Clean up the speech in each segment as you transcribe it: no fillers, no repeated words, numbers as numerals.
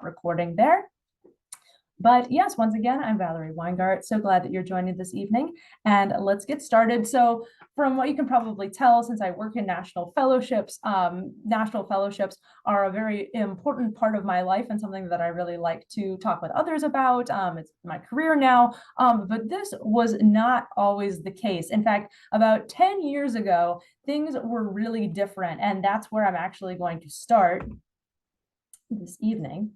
recording there. But yes, once again, I'm Valerie Weingart. So glad that you're joining this evening, and let's get started. So from what you can probably tell, since I work in national fellowships are a very important part of my life and something that I really like to talk with others about. It's my career now, but this was not always the case. In fact, about 10 years ago, things were really different, and that's where I'm actually going to start this evening,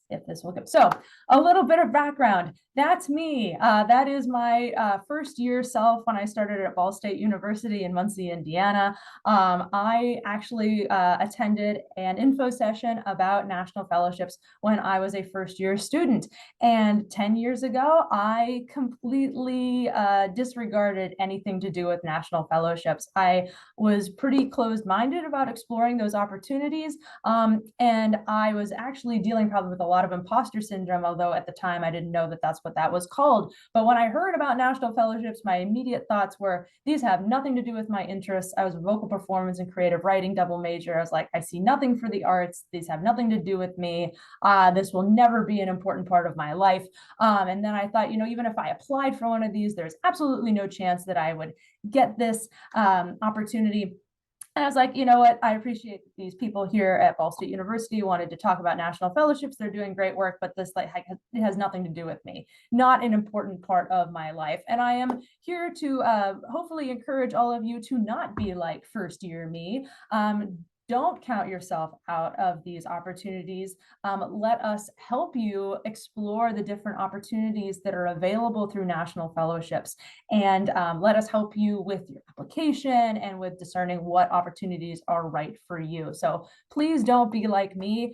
if this will go. So a little bit of background. That's me. That is my first year self when I started at Ball State University in Muncie, Indiana. I actually attended an info session about national fellowships when I was a first year student. And 10 years ago, I completely disregarded anything to do with national fellowships. I was pretty closed-minded about exploring those opportunities. And I was actually dealing probably with a lot of imposter syndrome, although at the time I didn't know that that's what that was called. But when I heard about national fellowships, my immediate thoughts were, these have nothing to do with my interests. I was a vocal performance and creative writing double major. I was like, I see nothing for the arts. These have nothing to do with me. This will never be an important part of my life. And then I thought, even if I applied for one of these, there's absolutely no chance that I would get this opportunity. And I was like, you know what, I appreciate these people here at Ball State University wanted to talk about national fellowships. They're doing great work, but this it has nothing to do with me, not an important part of my life. And I am here to hopefully encourage all of you to not be like first year me. Don't count yourself out of these opportunities. Let us help you explore the different opportunities that are available through national fellowships. And let us help you with your application and with discerning what opportunities are right for you. So please don't be like me.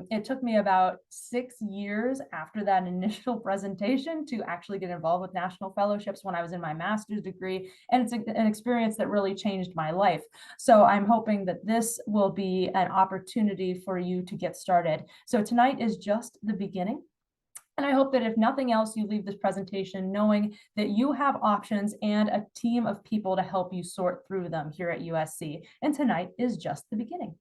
It took me about 6 years after that initial presentation to actually get involved with national fellowships when I was in my master's degree. And it's an experience that really changed my life. So I'm hoping that this will be an opportunity for you to get started. So tonight is just the beginning. And I hope that if nothing else, you leave this presentation knowing that you have options and a team of people to help you sort through them here at USC. And tonight is just the beginning.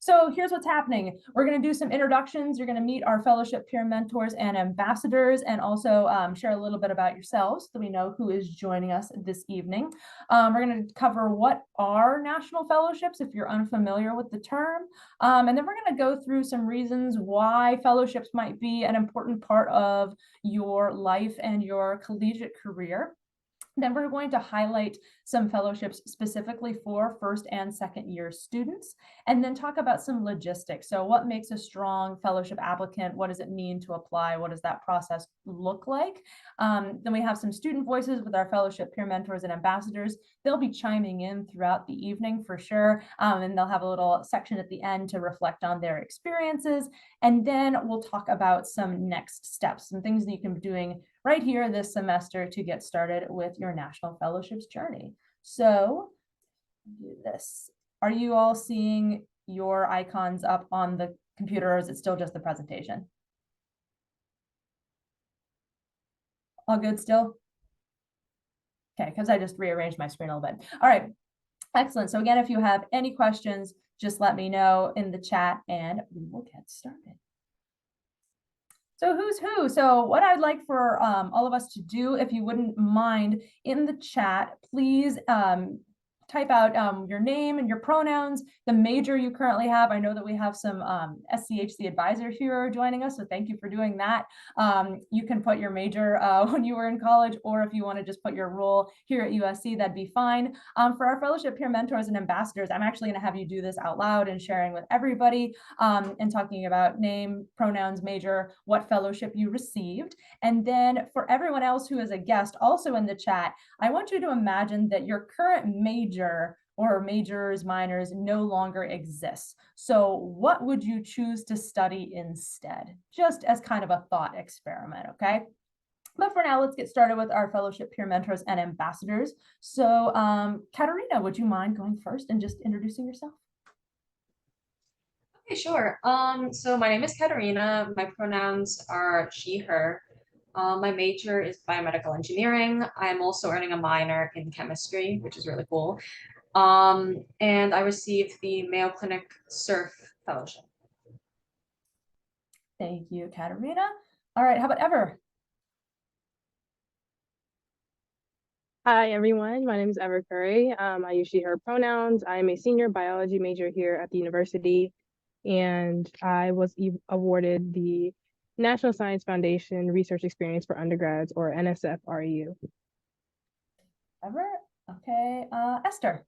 So here's what's happening. We're going to do some introductions. You're going to meet our fellowship peer mentors and ambassadors, and also share a little bit about yourselves so we know who is joining us this evening. We're going to cover what are national fellowships if you're unfamiliar with the term. And then we're going to go through some reasons why fellowships might be an important part of your life and your collegiate career. Then we're going to highlight some fellowships specifically for first and second year students, and then talk about some logistics. So what makes a strong fellowship applicant? What does it mean to apply? What does that process look like? Then we have some student voices with our fellowship peer mentors and ambassadors. They'll be chiming in throughout the evening for sure, and they'll have a little section at the end to reflect on their experiences. And then we'll talk about some next steps, some things that you can be doing right here this semester to get started with your national fellowships journey. So do this. Are you all seeing your icons up on the computer, or is it still just the presentation? All good still? Okay, because I just rearranged my screen a little bit. All right, excellent. So again, if you have any questions, just let me know in the chat and we will get started. So who's who? So what I'd like for all of us to do, if you wouldn't mind, in the chat, please type out your name and your pronouns, the major you currently have. I know that we have some SCHC advisors here joining us, so thank you for doing that. You can put your major when you were in college, or if you want to just put your role here at USC, that'd be fine. For our fellowship peer mentors and ambassadors, I'm actually going to have you do this out loud and sharing with everybody and talking about name, pronouns, major, what fellowship you received. And then for everyone else who is a guest also in the chat, I want you to imagine that your current major or majors, minors no longer exists. So what would you choose to study instead? Just as kind of a thought experiment, okay? But for now, let's get started with our fellowship peer mentors and ambassadors. So Katerina, would you mind going first and just introducing yourself? Okay, sure. So my name is Katerina. My pronouns are she, her. My major is biomedical engineering. I'm also earning a minor in chemistry, which is really cool. And I received the Mayo Clinic SURF Fellowship. Thank you, Katerina. All right, how about Ever? Hi, everyone. My name is Ever Curry. I use she, her pronouns. I am a senior biology major here at the university, and I was awarded the National Science Foundation Research Experience for Undergrads, or NSF-REU. Ever? Okay, Esther.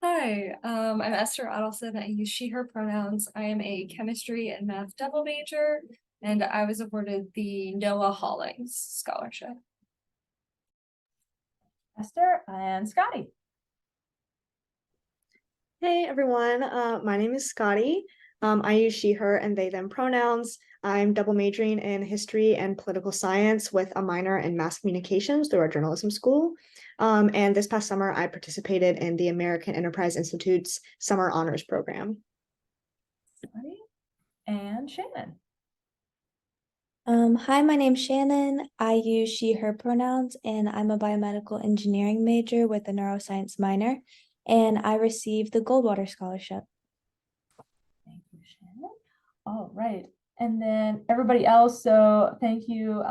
Hi, I'm Esther Adelson. I use she, her pronouns. I am a chemistry and math double major, and I was awarded the Noah Hollings Scholarship. Esther and Scotty. Hey everyone, my name is Scotty. I use she, her, and they, them pronouns. I'm double majoring in history and political science with a minor in mass communications through our journalism school. And this past summer, I participated in the American Enterprise Institute's Summer Honors Program. Scotty and Shannon. Hi, my name's Shannon. I use she, her pronouns, and I'm a biomedical engineering major with a neuroscience minor, and I received the Goldwater Scholarship. Thank you, Shannon. All right. And then everybody else, so thank you,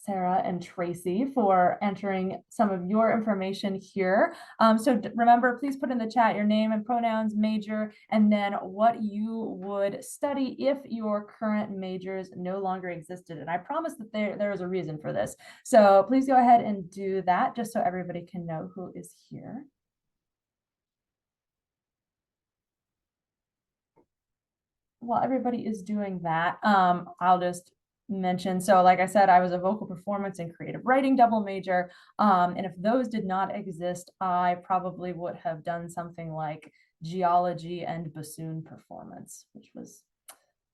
Sarah and Tracy, for entering some of your information here. So remember, please put in the chat your name and pronouns, major, and then what you would study if your current majors no longer existed. And I promise that there is a reason for this. So please go ahead and do that just so everybody can know who is here. While everybody is doing that, I'll just mention, so like I said, I was a vocal performance and creative writing double major, and if those did not exist, I probably would have done something like geology and bassoon performance, which was,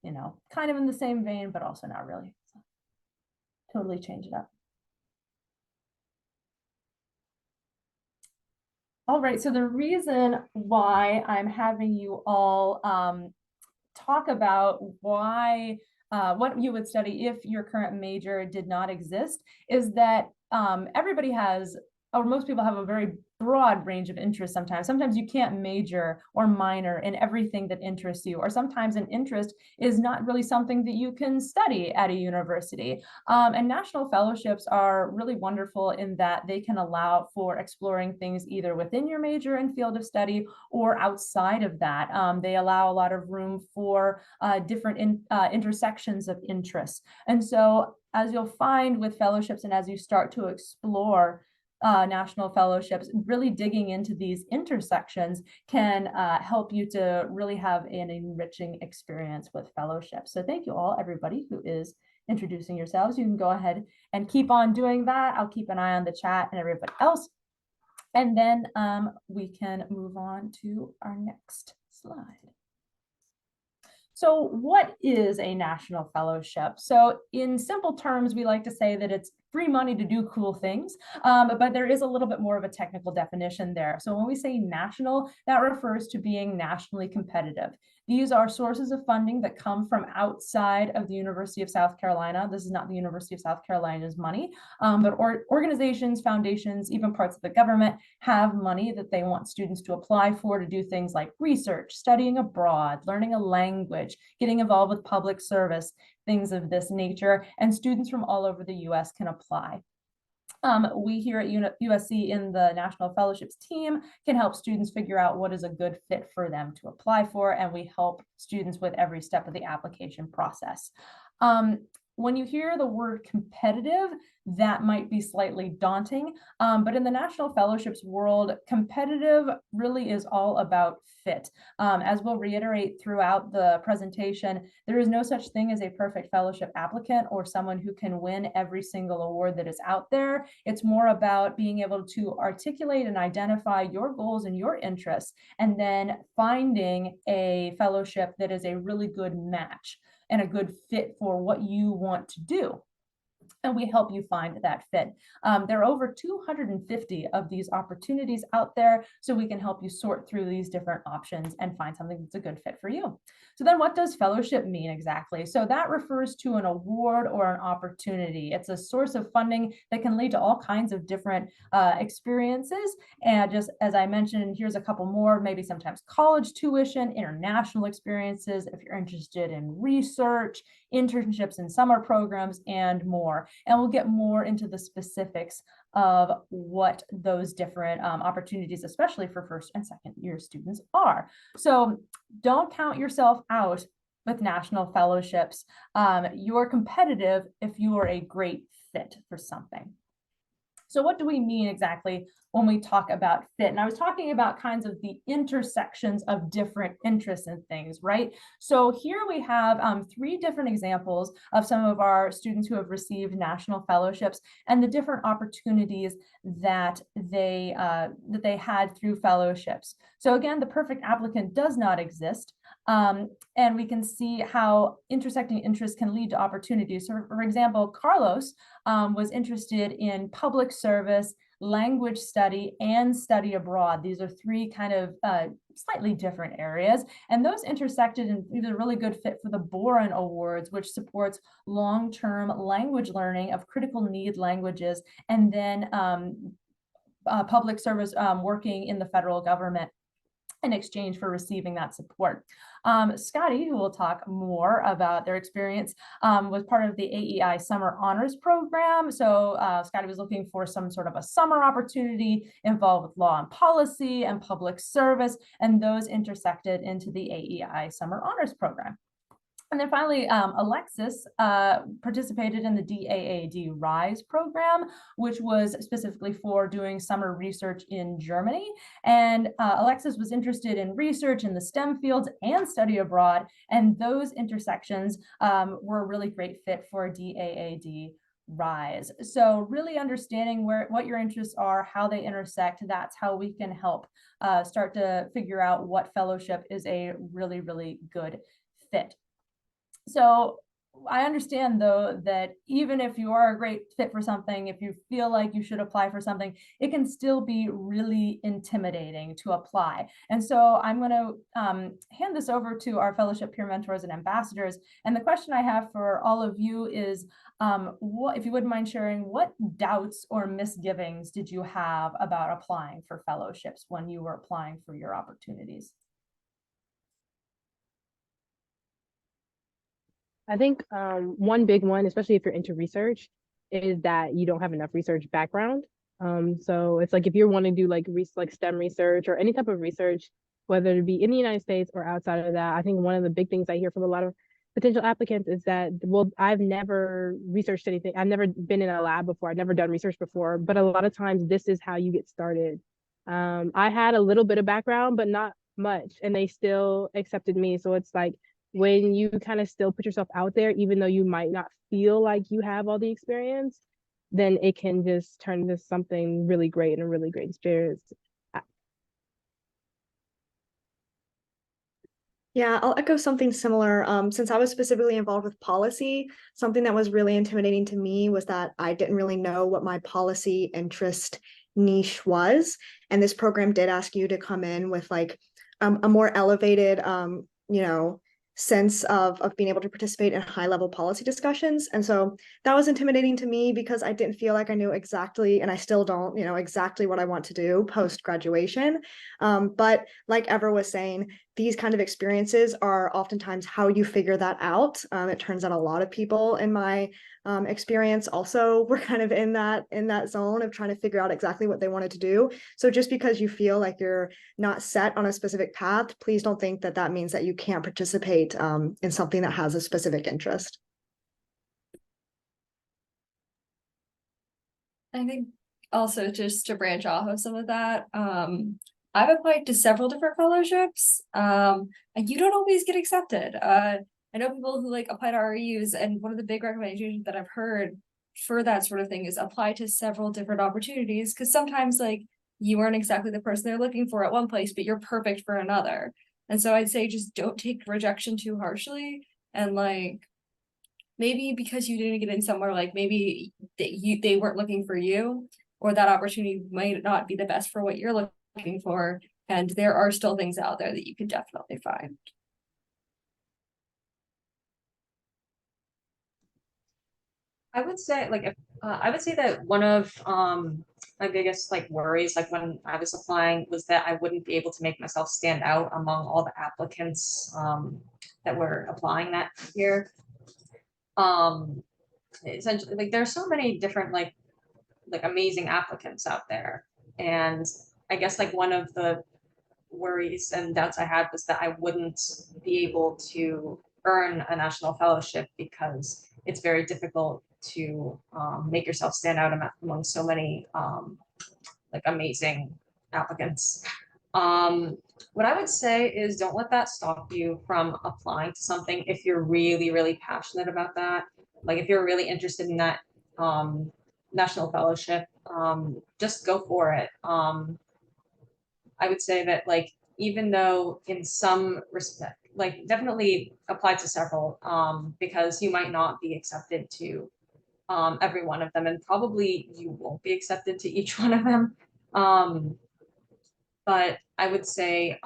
you know, kind of in the same vein, but also not really. So, totally change it up. All right, so the reason why I'm having you all talk about why what you would study if your current major did not exist is that everybody has, or most people have, a very broad range of interests. Sometimes you can't major or minor in everything that interests you, or sometimes an interest is not really something that you can study at a university. And national fellowships are really wonderful in that they can allow for exploring things either within your major and field of study or outside of that. They allow a lot of room for different intersections of interests. And so as you'll find with fellowships and as you start to explore national fellowships, really digging into these intersections can help you to really have an enriching experience with fellowships. So thank you all, everybody who is introducing yourselves. You can go ahead and keep on doing that. I'll keep an eye on the chat and everybody else. And then we can move on to our next slide. So what is a national fellowship? So in simple terms, we like to say that it's free money to do cool things, but there is a little bit more of a technical definition there. So when we say national, that refers to being nationally competitive. These are sources of funding that come from outside of the University of South Carolina. This is not the University of South Carolina's money, but organizations, foundations, even parts of the government have money that they want students to apply for to do things like research, studying abroad, learning a language, getting involved with public service, things of this nature, and students from all over the US can apply. We here at USC in the National Fellowships team can help students figure out what is a good fit for them to apply for, and we help students with every step of the application process. When you hear the word competitive, that might be slightly daunting, but in the National Fellowships world, competitive really is all about fit. As we'll reiterate throughout the presentation, there is no such thing as a perfect fellowship applicant or someone who can win every single award that is out there. It's more about being able to articulate and identify your goals and your interests, and then finding a fellowship that is a really good match and a good fit for what you want to do. and we help you find that fit. There are over 250 of these opportunities out there, so we can help you sort through these different options and find something that's a good fit for you. So then what does fellowship mean exactly? So that refers to an award or an opportunity. It's a source of funding that can lead to all kinds of different experiences. And just as I mentioned, here's a couple more, maybe sometimes college tuition, international experiences, if you're interested in research, internships and summer programs, and more. And we'll get more into the specifics of what those different opportunities, especially for first and second year students, are. So don't count yourself out with national fellowships. You're competitive if you are a great fit for something. So what do we mean exactly when we talk about fit? And I was talking about kinds of the intersections of different interests and things, right? So here we have 3 different examples of some of our students who have received national fellowships and the different opportunities that they had through fellowships. So again, the perfect applicant does not exist. And we can see how intersecting interests can lead to opportunities. So for example, Carlos was interested in public service, language study, and study abroad. These are 3 kind of slightly different areas, and those intersected, and he was a really good fit for the Boren Awards, which supports long-term language learning of critical need languages, and then public service working in the federal government in exchange for receiving that support. Scotty, who will talk more about their experience, was part of the AEI Summer Honors Program. So Scotty was looking for some sort of a summer opportunity involved with law and policy and public service, and those intersected into the AEI Summer Honors Program. And then finally, Alexis participated in the DAAD RISE program, which was specifically for doing summer research in Germany. And Alexis was interested in research in the STEM fields and study abroad. And those intersections were a really great fit for DAAD RISE. So really understanding what your interests are, how they intersect, that's how we can help start to figure out what fellowship is a really, really good fit. So I understand, though, that even if you are a great fit for something, if you feel like you should apply for something, it can still be really intimidating to apply. And so I'm going to hand this over to our fellowship peer mentors and ambassadors. And the question I have for all of you is, if you wouldn't mind sharing, what doubts or misgivings did you have about applying for fellowships when you were applying for your opportunities? I think one big one, especially if you're into research, is that you don't have enough research background. So it's like if you're wanting to do like STEM research or any type of research, whether it be in the United States or outside of that, I think one of the big things I hear from a lot of potential applicants is that, well, I've never researched anything. I've never been in a lab before. I've never done research before, but a lot of times this is how you get started. I had a little bit of background, but not much, and they still accepted me. So it's like, when you kind of still put yourself out there, even though you might not feel like you have all the experience, then it can just turn into something really great and a really great experience. Yeah, I'll echo something similar. Since I was specifically involved with policy, something that was really intimidating to me was that I didn't really know what my policy interest niche was. And this program did ask you to come in with like a more elevated, sense of being able to participate in high level policy discussions. And so that was intimidating to me because I didn't feel like I knew exactly, and I still don't, exactly what I want to do post graduation. But like Ever was saying, these kind of experiences are oftentimes how you figure that out. It turns out a lot of people in my experience also were kind of in that zone of trying to figure out exactly what they wanted to do. So just because you feel like you're not set on a specific path, please don't think that that means that you can't participate in something that has a specific interest. I think also just to branch off of some of that, I've applied to several different fellowships, and you don't always get accepted. I know people who like apply to REUs, and one of the big recommendations that I've heard for that sort of thing is apply to several different opportunities, because sometimes like you aren't exactly the person they're looking for at one place, but you're perfect for another. And so I'd say just don't take rejection too harshly, and like maybe because you didn't get in somewhere, like maybe they weren't looking for you, or that opportunity might not be the best for what you're looking for. And there are still things out there that you could definitely find. I would say like if I would say that one of my biggest like worries like when I was applying was that I wouldn't be able to make myself stand out among all the applicants that were applying that year. Um Essentially like there's so many different like amazing applicants out there. And I guess like one of the worries and doubts I had was that I wouldn't be able to earn a national fellowship because it's very difficult to make yourself stand out among so many like amazing applicants. What I would say is don't let that stop you from applying to something if you're really, really passionate about that. Like if you're really interested in that national fellowship, just go for it. I would say that like even though in some respect, like definitely apply to several because you might not be accepted to every one of them, and probably you won't be accepted to each one of them. Um, but I would say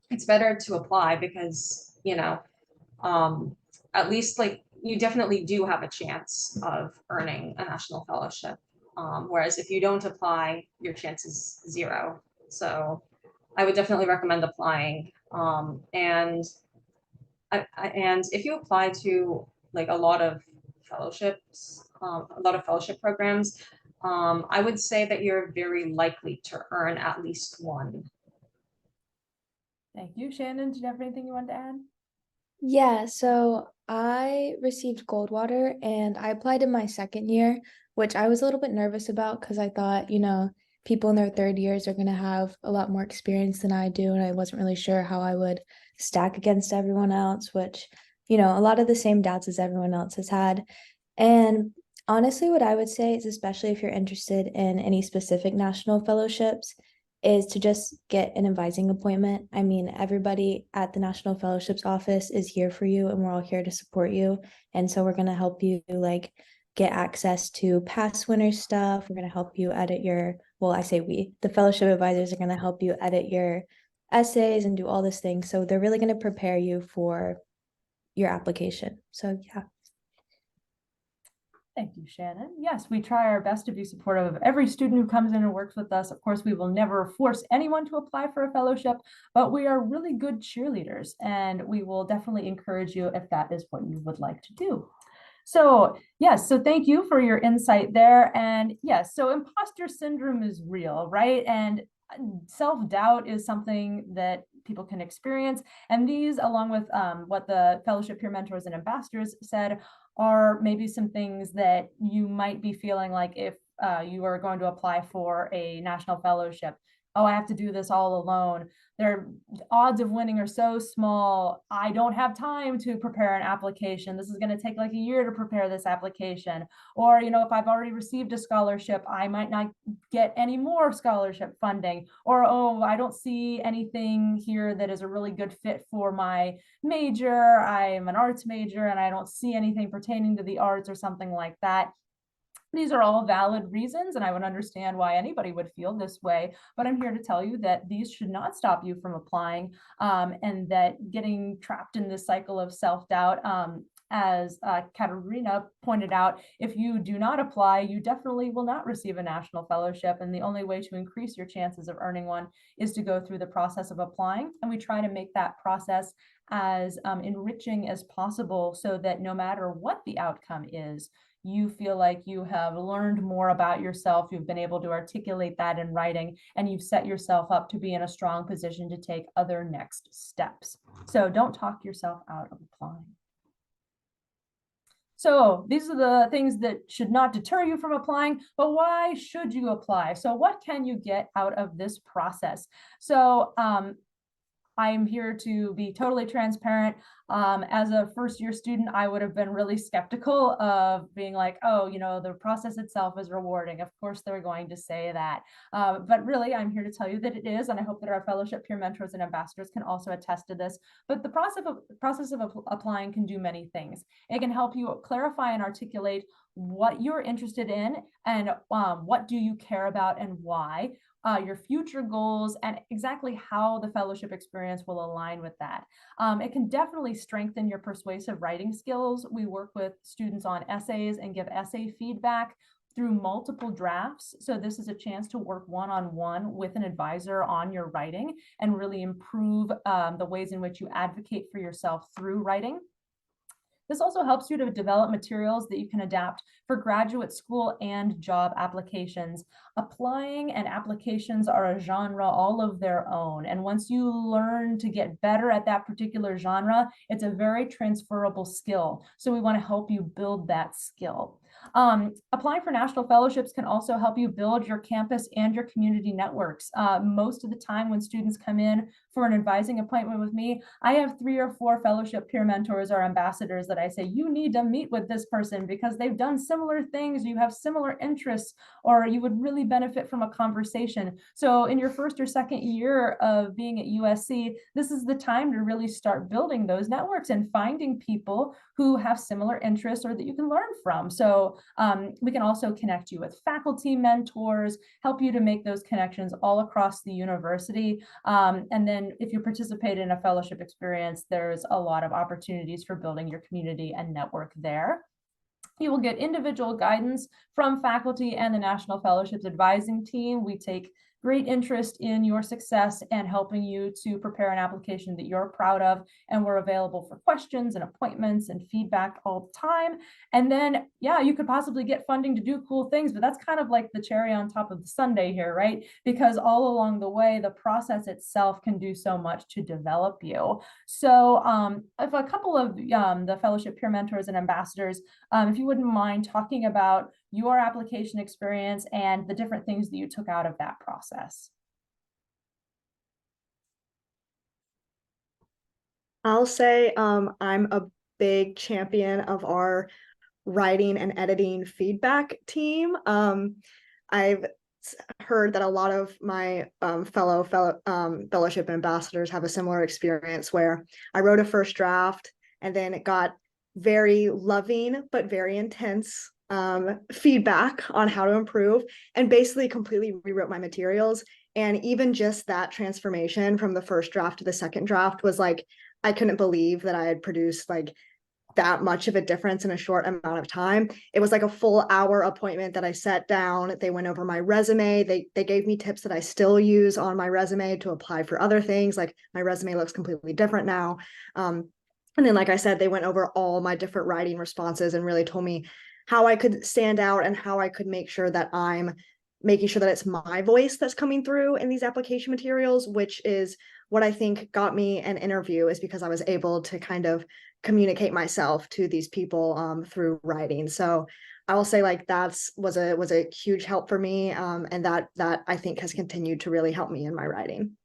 it's better to apply because um, at least like you definitely do have a chance of earning a national fellowship. Whereas if you don't apply, your chance is zero. So I would definitely recommend applying. And if you apply to like a lot of fellowships, a lot of fellowship programs, I would say that you're very likely to earn at least one. Thank you. Shannon, do you have anything you wanted to add? Yeah, so I received Goldwater and I applied in my second year, which I was a little bit nervous about because I thought, people in their third years are going to have a lot more experience than I do. And I wasn't really sure how I would stack against everyone else, which, a lot of the same doubts as everyone else has had. And honestly, what I would say is, especially if you're interested in any specific national fellowships, is to just get an advising appointment. I mean, everybody at the National Fellowships Office is here for you, and we're all here to support you. And so we're going to help you like get access to past winner stuff. We're going to help you edit I say the fellowship advisors are going to help you edit your essays and do all this thing. So they're really going to prepare you for your application. So yeah. Thank you, Shannon. Yes, we try our best to be supportive of every student who comes in and works with us. Of course, we will never force anyone to apply for a fellowship, but we are really good cheerleaders, and we will definitely encourage you if that is what you would like to do. So yes, so thank you for your insight there. And yes, so imposter syndrome is real, right? And self-doubt is something that people can experience. And these, along with what the fellowship peer mentors and ambassadors said, are maybe some things that you might be feeling like if you are going to apply for a national fellowship. Oh, I have to do this all alone. Their odds of winning are so small. I don't have time to prepare an application. This is going to take like a year to prepare this application. Or, if I've already received a scholarship, I might not get any more scholarship funding. Or, oh, I don't see anything here that is a really good fit for my major. I'm an arts major and I don't see anything pertaining to the arts or something like that. These are all valid reasons, and I would understand why anybody would feel this way, but I'm here to tell you that these should not stop you from applying, and that getting trapped in this cycle of self-doubt, as Katerina pointed out, if you do not apply, you definitely will not receive a national fellowship, and the only way to increase your chances of earning one is to go through the process of applying, and we try to make that process as enriching as possible so that no matter what the outcome is, you feel like you have learned more about yourself, you've been able to articulate that in writing, and you've set yourself up to be in a strong position to take other next steps. So don't talk yourself out of applying. So these are the things that should not deter you from applying, but why should you apply? So what can you get out of this process? So I'm here to be totally transparent. As a first year student, I would have been really skeptical of being like, oh, you know, the process itself is rewarding. Of course, they're going to say that. But really, I'm here to tell you that it is. And I hope that our fellowship peer mentors and ambassadors can also attest to this. But the process of applying can do many things. It can help you clarify and articulate what you're interested in and what do you care about and why. Your future goals, and exactly how the fellowship experience will align with that. It can definitely strengthen your persuasive writing skills. We work with students on essays and give essay feedback through multiple drafts. So this is a chance to work one-on-one with an advisor on your writing and really improve the ways in which you advocate for yourself through writing. This also helps you to develop materials that you can adapt for graduate school and job applications. Applying and applications are a genre all of their own. And once you learn to get better at that particular genre, it's a very transferable skill. So we want to help you build that skill. Applying for national fellowships can also help you build your campus and your community networks. Most of the time when students come in for an advising appointment with me, I have 3 or 4 fellowship peer mentors or ambassadors that I say, you need to meet with this person because they've done similar things, you have similar interests, or you would really benefit from a conversation. So in your first or second year of being at USC, this is the time to really start building those networks and finding people who have similar interests or that you can learn from. So we can also connect you with faculty mentors, help you to make those connections all across the university. And then if you participate in a fellowship experience, there's a lot of opportunities for building your community and network there. You will get individual guidance from faculty and the National Fellowships Advising Team. We take great interest in your success and helping you to prepare an application that you're proud of. And we're available for questions and appointments and feedback all the time. And then, yeah, you could possibly get funding to do cool things, but that's kind of like the cherry on top of the sundae here, right? Because all along the way, the process itself can do so much to develop you. So if a couple of the fellowship peer mentors and ambassadors, if you wouldn't mind talking about your application experience and the different things that you took out of that process. I'll say I'm a big champion of our writing and editing feedback team. I've heard that a lot of my fellowship ambassadors have a similar experience where I wrote a first draft and then it got very loving but very intense feedback on how to improve, and basically completely rewrote my materials. And even just that transformation from the first draft to the second draft was like, I couldn't believe that I had produced like that much of a difference in a short amount of time. It was like a full hour appointment that I sat down. They went over my resume. They gave me tips that I still use on my resume to apply for other things. Like my resume looks completely different now. And then, like I said, they went over all my different writing responses and really told me how I could stand out and how I could make sure that I'm making sure that it's my voice that's coming through in these application materials, which is what I think got me an interview, is because I was able to kind of communicate myself to these people through writing. So I will say like was a huge help for me, and that I think has continued to really help me in my writing.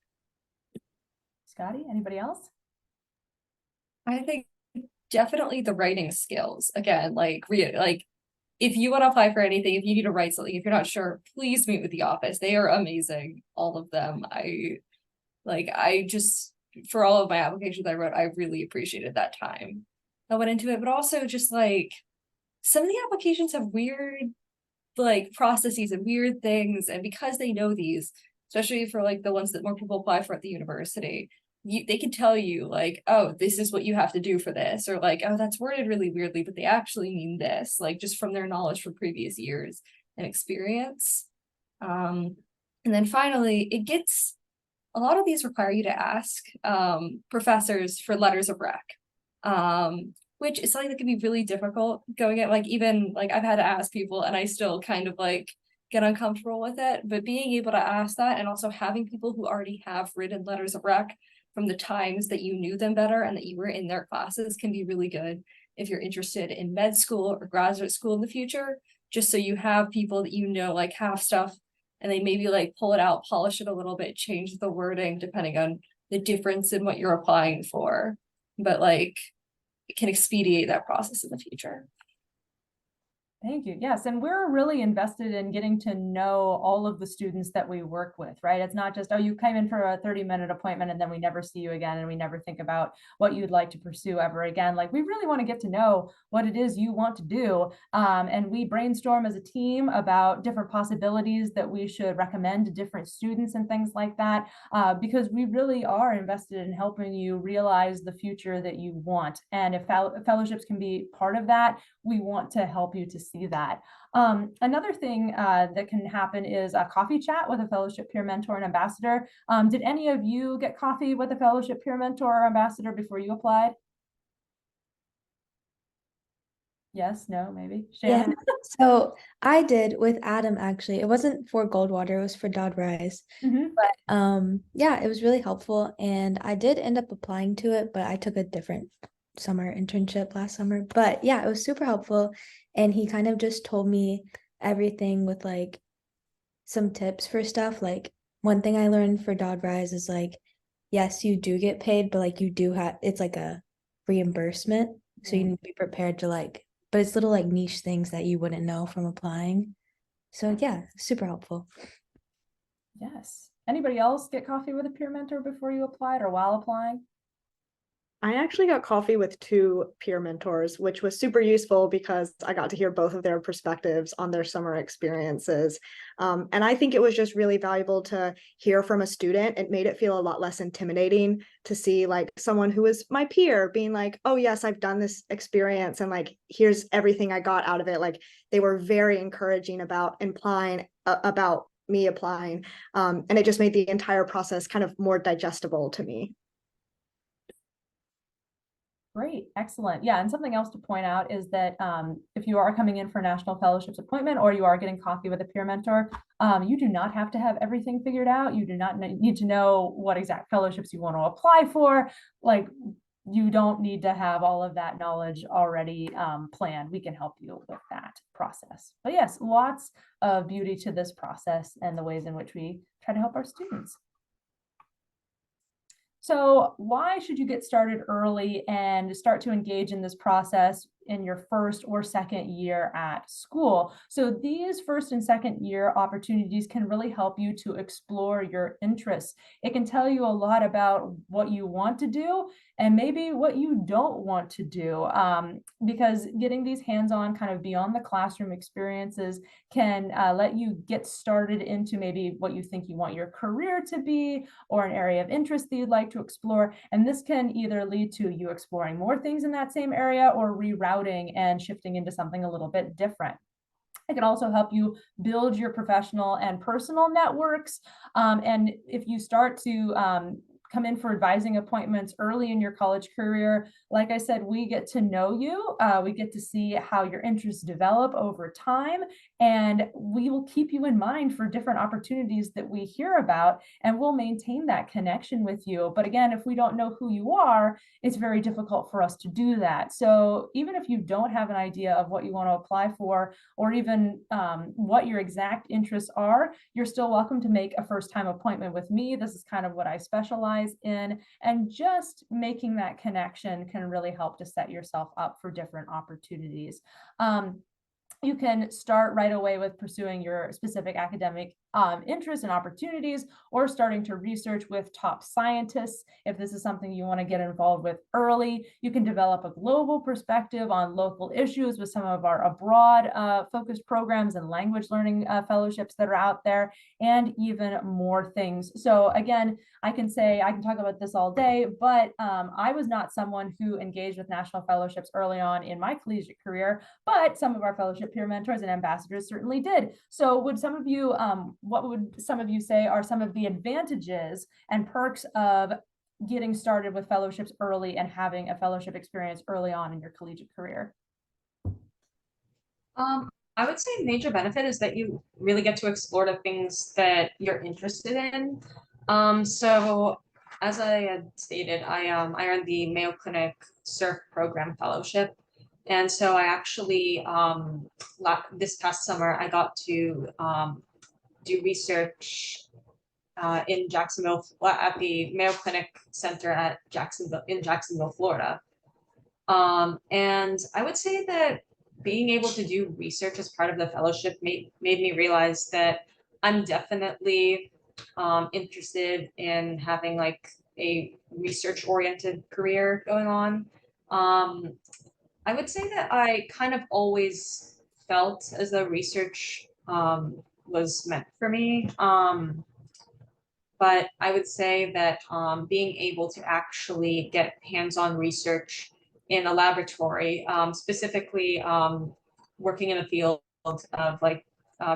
Scotty, anybody else? I think definitely the writing skills. Again, like if you want to apply for anything, if you need to write something, if you're not sure, please meet with the office. They are amazing, all of them. I just, for all of my applications I wrote, I really appreciated that time I went into it. But also just like some of the applications have weird like processes and weird things, and because they know these, especially for like the ones that more people apply for at the university, they can tell you like, oh, this is what you have to do for this, or like, oh, that's worded really weirdly, but they actually mean this, like just from their knowledge from previous years and experience. And then finally, a lot of these require you to ask professors for letters of rec, which is something that can be really difficult going at, like, even like I've had to ask people and I still kind of like get uncomfortable with it. But being able to ask that, and also having people who already have written letters of rec from the times that you knew them better and that you were in their classes, can be really good if you're interested in med school or graduate school in the future, just so you have people that you know like have stuff and they maybe like pull it out, polish it a little bit, change the wording depending on the difference in what you're applying for, but like it can expedite that process in the future. Thank you. Yes, and we're really invested in getting to know all of the students that we work with, right? It's not just, oh, you came in for a 30-minute appointment and then we never see you again and we never think about what you'd like to pursue ever again. Like, we really want to get to know what it is you want to do. And we brainstorm as a team about different possibilities that we should recommend to different students and things like that, because we really are invested in helping you realize the future that you want. And if fellowships can be part of that, we want to help you to see that. Another thing that can happen is a coffee chat with a fellowship peer mentor and ambassador. Did any of you get coffee with a fellowship peer mentor or ambassador before you applied? Yes, no, maybe. Yeah. Shannon? So I did with Adam actually. It wasn't for Goldwater, it was for Dodd Rise. Mhm. But yeah, it was really helpful and I did end up applying to it, but I took a different summer internship last summer. But yeah, it was super helpful and he kind of just told me everything with like some tips for stuff. Like one thing I learned for Dodd Rise is like, yes, you do get paid, but like you do have it's like a reimbursement. So you need to be prepared to like, but it's little like niche things that you wouldn't know from applying. So yeah, super helpful. Yes. Anybody else get coffee with a peer mentor before you applied or while applying? I actually got coffee with 2 peer mentors, which was super useful because I got to hear both of their perspectives on their summer experiences. And I think it was just really valuable to hear from a student. It made it feel a lot less intimidating to see like someone who was my peer being like, oh yes, I've done this experience and like, here's everything I got out of it. Like they were very encouraging about implying about me applying. And it just made the entire process kind of more digestible to me. Great, excellent. Yeah, and something else to point out is that if you are coming in for a National Fellowships appointment or you are getting coffee with a peer mentor, you do not have to have everything figured out. You do not need to know what exact fellowships you want to apply for. Like, you don't need to have all of that knowledge already planned. We can help you with that process. But yes, lots of beauty to this process and the ways in which we try to help our students. So why should you get started early and start to engage in this process in your first or second year at school? So these first and second year opportunities can really help you to explore your interests. It can tell you a lot about what you want to do and maybe what you don't want to do, because getting these hands-on kind of beyond the classroom experiences can let you get started into maybe what you think you want your career to be or an area of interest that you'd like to explore. And this can either lead to you exploring more things in that same area or rerouting and shifting into something a little bit different. It can also help you build your professional and personal networks. And if you start to come in for advising appointments early in your college career, like I said, we get to know you. We get to see how your interests develop over time, and we will keep you in mind for different opportunities that we hear about, and we'll maintain that connection with you. But again, if we don't know who you are, it's very difficult for us to do that. So even if you don't have an idea of what you want to apply for, or even what your exact interests are, you're still welcome to make a first-time appointment with me. This is kind of what I specialize in, and just making that connection can really help to set yourself up for different opportunities. You can start right away with pursuing your specific academic interests and opportunities, or starting to research with top scientists. If this is something you want to get involved with early, you can develop a global perspective on local issues with some of our abroad focused programs and language learning fellowships that are out there, and even more things. So again, I can talk about this all day, but I was not someone who engaged with national fellowships early on in my collegiate career, but some of our fellowship peer mentors and ambassadors certainly did. So what would some of you say are some of the advantages and perks of getting started with fellowships early and having a fellowship experience early on in your collegiate career? I would say major benefit is that you really get to explore the things that you're interested in. So as I had stated, I earned the Mayo Clinic SURF program fellowship. And so I actually this past summer I got to do research in Jacksonville, at the Mayo Clinic Center at Jacksonville, Florida. And I would say that being able to do research as part of the fellowship made me realize that I'm definitely interested in having like a research-oriented career going on. I would say that I kind of always felt as though research was meant for me. But I would say that being able to actually get hands-on research in a laboratory, specifically working in a field of like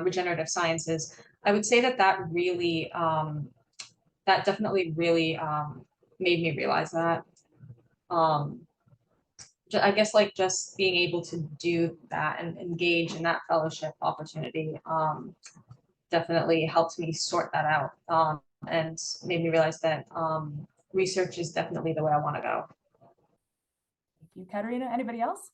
regenerative sciences, I would say that that definitely really made me realize that. Um, I guess like just being able to do that and engage in that fellowship opportunity definitely helped me sort that out and made me realize that research is definitely the way I want to go. Thank you, Katerina. Anybody else?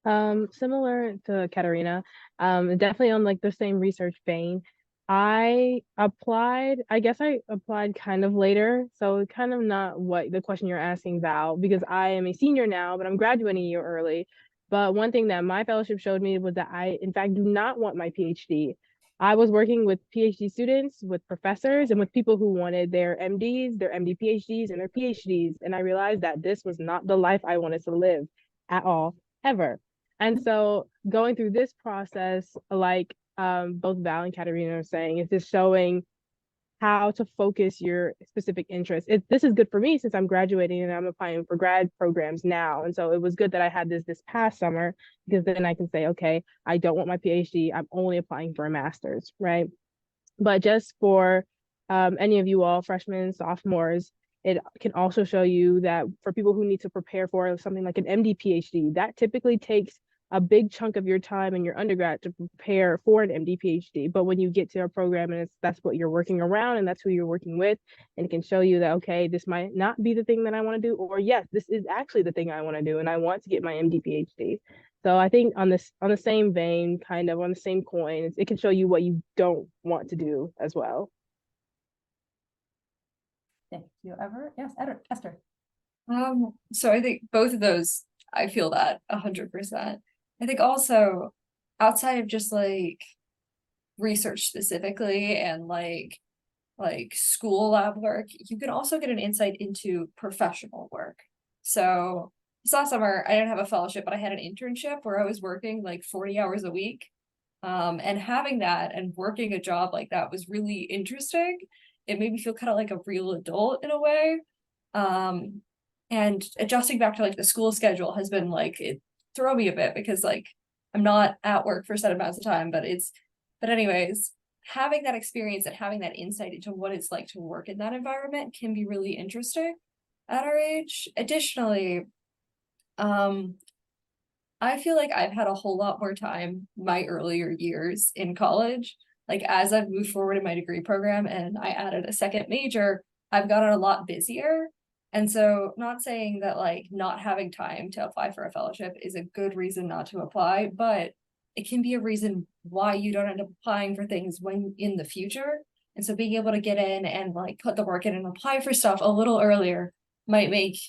Similar to Katerina, definitely on like the same research vein. I guess I applied kind of later, so kind of not what the question you're asking, Val, because I am a senior now, but I'm graduating a year early. But one thing that my fellowship showed me was that I, in fact, do not want my PhD. I was working with PhD students, with professors, and with people who wanted their MDs, their MD PhDs, and their PhDs. And I realized that this was not the life I wanted to live at all, ever. And so going through this process, like both Val and Katerina are saying, is just showing how to focus your specific interests. This is good for me since I'm graduating and I'm applying for grad programs now. And so it was good that I had this past summer, because then I can say, okay, I don't want my PhD. I'm only applying for a master's, right? But just for any of you all, freshmen, sophomores, it can also show you that for people who need to prepare for something like an MD PhD, that typically takes a big chunk of your time in your undergrad to prepare for an MD PhD. But when you get to a program and that's what you're working around and that's who you're working with, and it can show you that, okay, this might not be the thing that I want to do, or yes, this is actually the thing I want to do and I want to get my MD PhD. So I think on the same vein, kind of on the same coin, it can show you what you don't want to do as well. Thank you, Ever. Yes, Esther. So I think both of those, I feel that 100%. I think also outside of just like research specifically and like school lab work, you can also get an insight into professional work. So this last summer, I didn't have a fellowship, but I had an internship where I was working like 40 hours a week. And having that and working a job like that was really interesting. It made me feel kind of like a real adult in a way. And adjusting back to like the school schedule has been like, it throw me a bit because like I'm not at work for set amounts of time, but anyways, having that experience and having that insight into what it's like to work in that environment can be really interesting at our age. Additionally, I feel like I've had a whole lot more time my earlier years in college. Like as I've moved forward in my degree program and I added a second major, I've gotten a lot busier. And so not saying that like not having time to apply for a fellowship is a good reason not to apply, but it can be a reason why you don't end up applying for things when in the future. And so being able to get in and like put the work in and apply for stuff a little earlier might make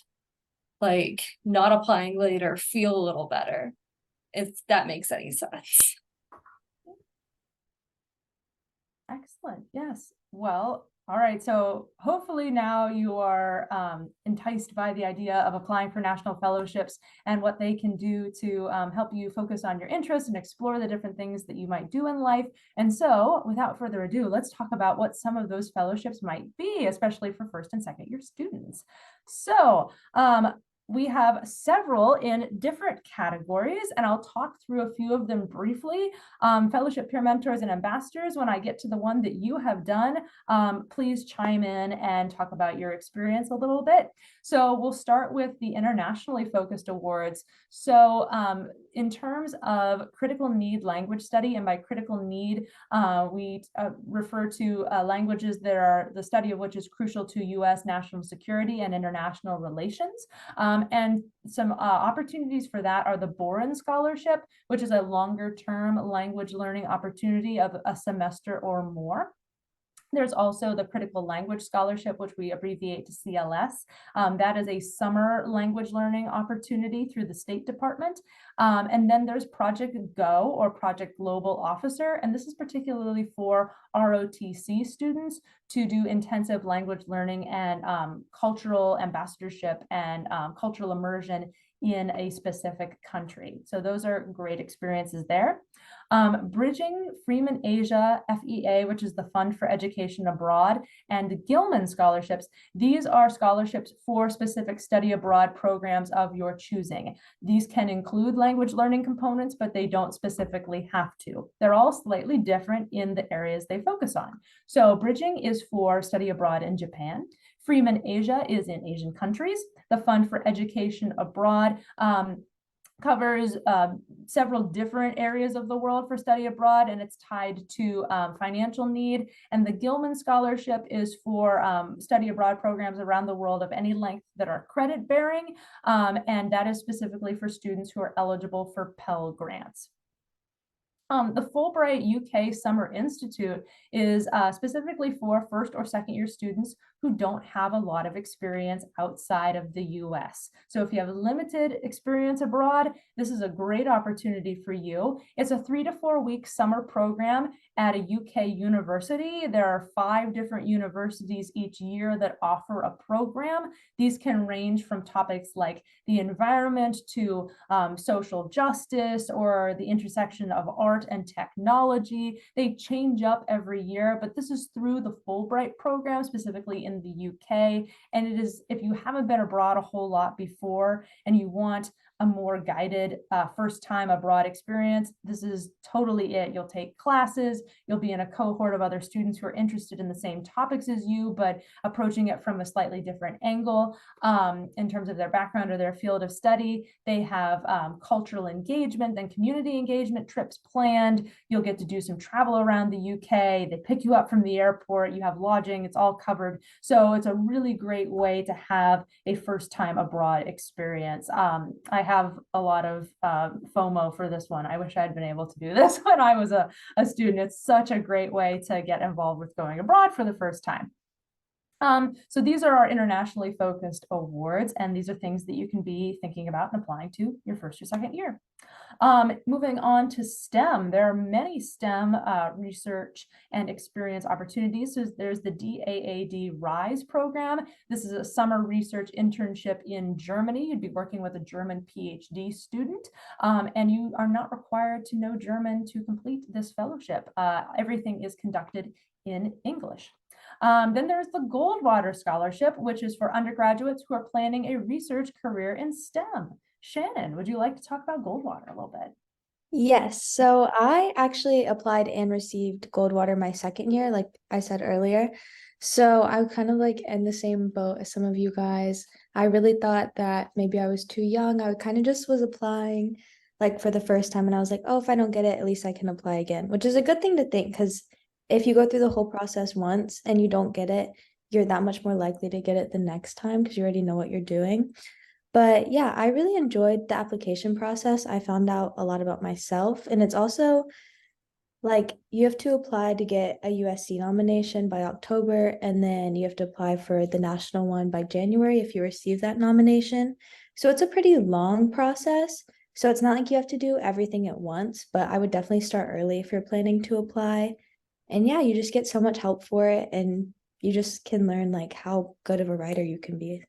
like not applying later feel a little better, if that makes any sense. Excellent. Yes. Well, all right. So hopefully now you are enticed by the idea of applying for national fellowships and what they can do to help you focus on your interests and explore the different things that you might do in life. And so without further ado, let's talk about what some of those fellowships might be, especially for first and second year students. So we have several in different categories, and I'll talk through a few of them briefly. Fellowship peer mentors and ambassadors, when I get to the one that you have done, please chime in and talk about your experience a little bit. So we'll start with the internationally focused awards. So in terms of critical need language study, and by critical need, we refer to languages that are the study of which is crucial to U.S. national security and international relations. And some opportunities for that are the Boren Scholarship, which is a longer term language learning opportunity of a semester or more. There's also the Critical Language Scholarship, which we abbreviate to CLS. That is a summer language learning opportunity through the State Department. And then there's Project Go, or Project Global Officer, and this is particularly for ROTC students to do intensive language learning and cultural ambassadorship and cultural immersion in a specific country. So those are great experiences there. Bridging Freeman Asia FEA, which is the Fund for Education Abroad, and Gilman scholarships. These are scholarships for specific study abroad programs of your choosing. These can include language learning components, but they don't specifically have to. They're all slightly different in the areas they focus on. So Bridging is for study abroad in Japan. Freeman Asia is in Asian countries. The Fund for Education Abroad covers several different areas of the world for study abroad, and it's tied to financial need. And the Gilman Scholarship is for study abroad programs around the world of any length that are credit bearing, and that is specifically for students who are eligible for Pell Grants. The Fulbright UK Summer Institute is specifically for first or second year students who don't have a lot of experience outside of the US. So if you have limited experience abroad, this is a great opportunity for you. It's a 3 to 4 week summer program at a UK university. There are 5 different universities each year that offer a program. These can range from topics like the environment to social justice or the intersection of art and technology. They change up every year, but this is through the Fulbright program, specifically in the UK. And it is, if you haven't been abroad a whole lot before and you want a more guided first time abroad experience, this is totally it. You'll take classes, you'll be in a cohort of other students who are interested in the same topics as you, but approaching it from a slightly different angle in terms of their background or their field of study. They have cultural engagement and community engagement trips planned. You'll get to do some travel around the UK. They pick you up from the airport. You have lodging. It's all covered. So it's a really great way to have a first time abroad experience. I have a lot of FOMO for this one. I wish I'd been able to do this when I was a student. It's such a great way to get involved with going abroad for the first time. So these are our internationally focused awards, and these are things that you can be thinking about and applying to your first or second year. Moving on to STEM, there are many STEM research and experience opportunities. So there's the DAAD RISE program. This is a summer research internship in Germany. You'd be working with a German PhD student, and you are not required to know German to complete this fellowship. Everything is conducted in English. Then there's the Goldwater Scholarship, which is for undergraduates who are planning a research career in STEM. Shannon, would you like to talk about Goldwater a little bit? Yes, so I actually applied and received Goldwater my second year, like I said earlier. So I kind of like in the same boat as some of you guys. I really thought that maybe I was too young. I kind of just was applying like for the first time, and I was like, oh, if I don't get it, at least I can apply again, which is a good thing to think, because if you go through the whole process once and you don't get it, you're that much more likely to get it the next time because you already know what you're doing. But yeah, I really enjoyed the application process. I found out a lot about myself, and it's also like you have to apply to get a USC nomination by October, and then you have to apply for the national one by January if you receive that nomination. So it's a pretty long process. So it's not like you have to do everything at once, but I would definitely start early if you're planning to apply. And yeah, you just get so much help for it, and you just can learn like how good of a writer you can be.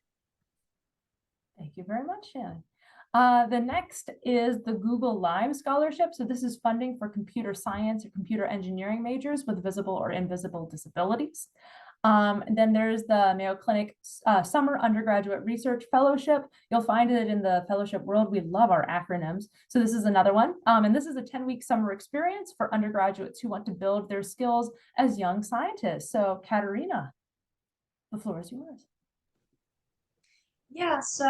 Thank you very much, Shannon. The next is the Google Live Scholarship. So this is funding for computer science or computer engineering majors with visible or invisible disabilities. And then there's the Mayo Clinic Summer Undergraduate Research Fellowship. You'll find it in the fellowship world. We love our acronyms. So this is another one. And this is a 10-week summer experience for undergraduates who want to build their skills as young scientists. So Katerina, the floor is yours. Yeah, so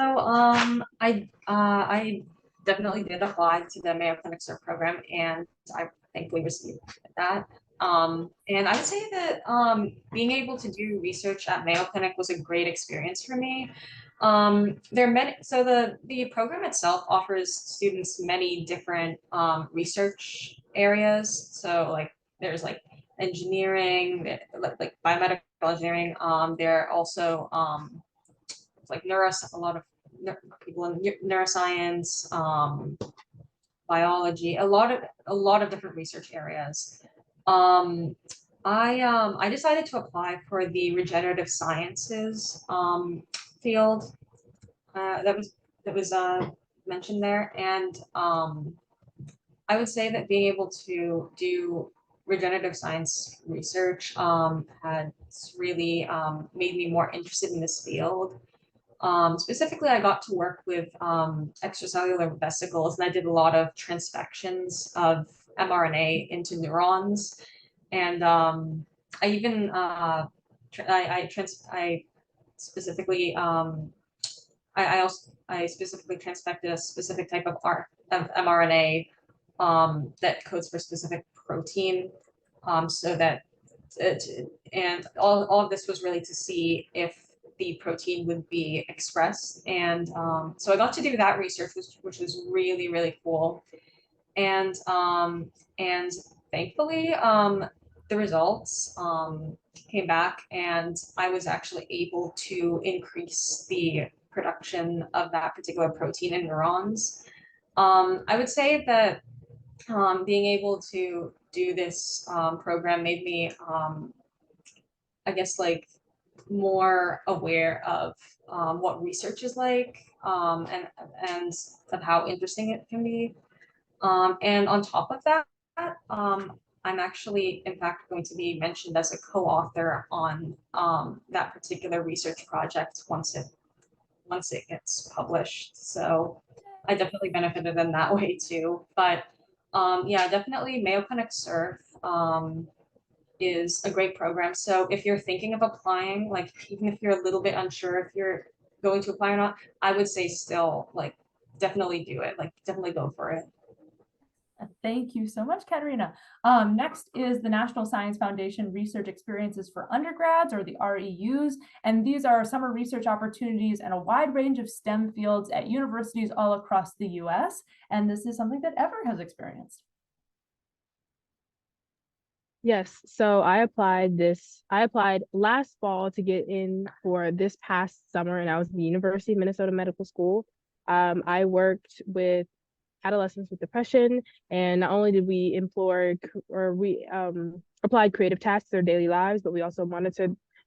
I definitely did apply to the Mayo Clinic CERT program, and I thankfully received that. And I would say that being able to do research at Mayo Clinic was a great experience for me. There are many, so the program itself offers students many different research areas. So like there's like engineering, like biomedical engineering. There are also like a lot of people in neuroscience, biology, a lot of different research areas. I decided to apply for the regenerative sciences field that was mentioned there, and I would say that being able to do regenerative science research has really made me more interested in this field. Specifically, I got to work with extracellular vesicles, and I did a lot of transfections of mRNA into neurons. And I even I specifically I specifically transfected a specific type of mRNA that codes for specific protein, so that and all of this was really to see if the protein would be expressed. And so I got to do that research, which was really, really cool. And thankfully, the results came back, and I was actually able to increase the production of that particular protein in neurons. I would say that being able to do this program made me, I guess, like more aware of what research is like, and of how interesting it can be. And on top of that, I'm actually, in fact, going to be mentioned as a co-author on that particular research project once it gets published. So I definitely benefited in that way too. But yeah, definitely Mayo Clinic Surf is a great program. So if you're thinking of applying, like even if you're a little bit unsure if you're going to apply or not, I would say still like definitely do it. Like definitely go for it. Thank you so much, Katerina. Next is the National Science Foundation Research Experiences for Undergrads, or the REUs. And these are summer research opportunities and a wide range of STEM fields at universities all across the US. And this is something that Ever has experienced. Yes, so I applied last fall to get in for this past summer, and I was at the University of Minnesota Medical School. I worked with adolescents with depression, and not only did we applied creative tasks to their daily lives, but we also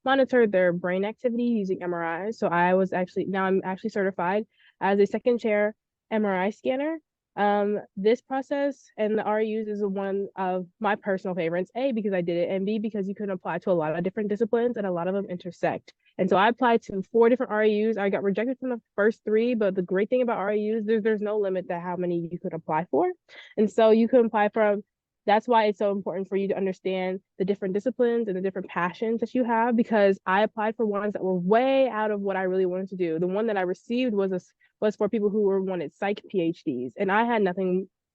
monitored their brain activity using MRIs. So I'm actually certified as a second chair MRI scanner. This process and the RUs is one of my personal favorites, A, because I did it, and B, because you can apply to a lot of different disciplines and a lot of them intersect. And so I applied to 4 different RUs. I got rejected from the first 3, but the great thing about RUs, there's no limit to how many you could apply for. And so you can apply from, that's why it's so important for you to understand the different disciplines and the different passions that you have, because I applied for ones that were way out of what I really wanted to do. The one that I received was for people who wanted psych PhDs, and I had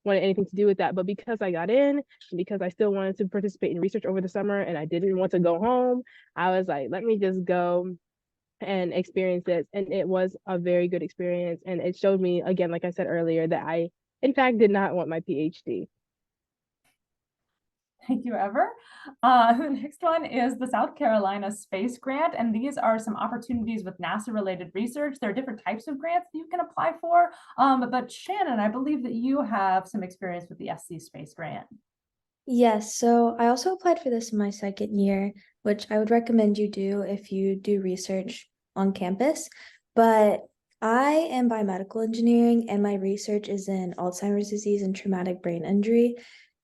wanted anything to do with that. But because I got in, and because I still wanted to participate in research over the summer, and I didn't want to go home, I was like, let me just go and experience this. And it was a very good experience. And it showed me, again, like I said earlier, that I, in fact, did not want my PhD. Thank you, Ever. The next one is the South Carolina Space Grant, and these are some opportunities with NASA-related research. There are different types of grants that you can apply for, but Shannon, I believe that you have some experience with the SC Space Grant. Yes, so I also applied for this in my second year, which I would recommend you do if you do research on campus. But I am biomedical engineering, and my research is in Alzheimer's disease and traumatic brain injury.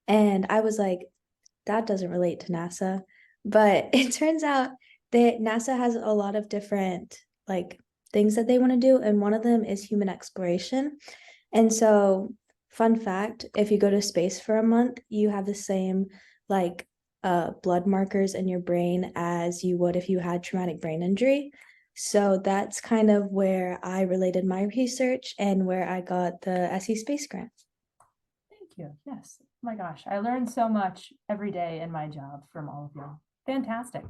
And I was like, that doesn't relate to NASA. But it turns out that NASA has a lot of different like things that they want to do, and one of them is human exploration. And so, fun fact, if you go to space for a month, you have the same like blood markers in your brain as you would if you had traumatic brain injury. So that's kind of where I related my research and where I got the SE Space Grant. Thank you. Yes. Oh my gosh, I learned so much every day in my job from all of you. Fantastic.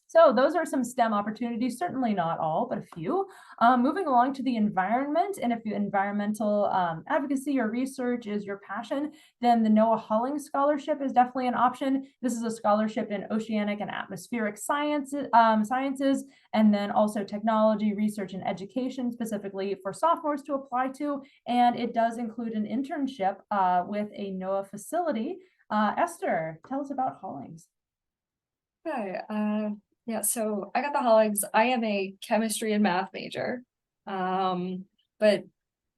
So those are some STEM opportunities, certainly not all, but a few. Moving along to the environment, and if environmental advocacy or research is your passion, then the Noah Holling Scholarship is definitely an option. This is a scholarship in oceanic and atmospheric sciences, and then also technology, research, and education, specifically for sophomores to apply to. And it does include an internship with a NOAA facility. Esther, tell us about Hollings. Okay, yeah, so I got the Hollings. I am a chemistry and math major. But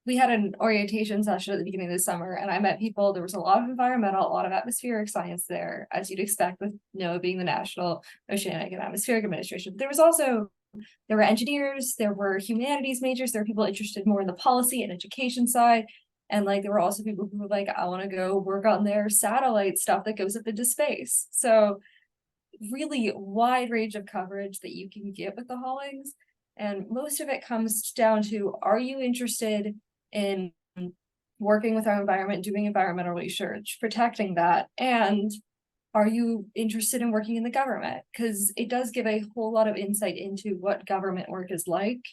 we had an orientation session at the beginning of the summer and I met people. There was a lot of environmental, a lot of atmospheric science there, as you'd expect with NOAA being the National Oceanic and Atmospheric Administration. There were engineers, there were humanities majors, there were people interested more in the policy and education side. And like there were also people who were like, I want to go work on their satellite stuff that goes up into space. So really wide range of coverage that you can get with the Hollings. And most of it comes down to, are you interested in working with our environment, doing environmental research, protecting that? And are you interested in working in the government? Because it does give a whole lot of insight into what government work is like.